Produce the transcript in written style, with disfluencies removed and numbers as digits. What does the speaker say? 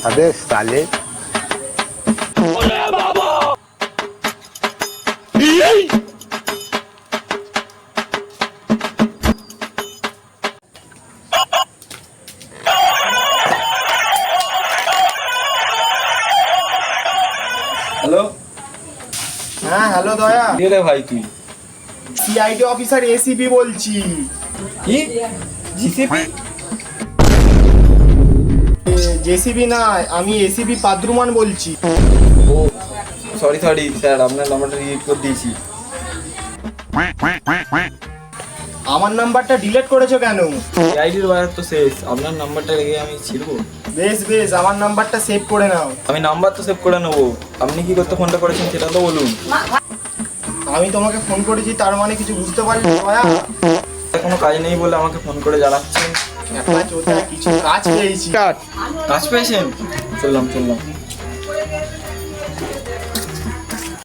अबे साले হ্যালো। হ্যাঁ হ্যালো দয়া, কে রে ভাই তুই? সিআইডি অফিসার এসিপি বলছি। কি জিসিপি? জেসিবি না, আমি এসিপি পাদ্রুমান বলছি। ও সরি স্যার, আপনার নাম্বারটা ডিলিট করে দিয়েছি। আমার নাম্বারটা ডিলিট করেছো কেন? আইডির বাজার তো শেষ, আপনার নাম্বারটা রেখে আমি ছিড়বো? বেশ বেশ, আমার নাম্বারটা সেভ করে নাও। আমি নাম্বার তো সেভ করে নেবো, আপনি কি করতে ফোনটা করেছেন সেটা তো বলুন। আমি তোমাকে ফোন করেছি, তার মানে কিছু বুঝতে পারলি দয়া? কোনো কাজ নেই বলে আমাকে ফোন করে জানাচ্ছেন। একটা চোদ্দা কিছু কাজ পেয়েছি। কাজ পেয়েছেন? চললাম।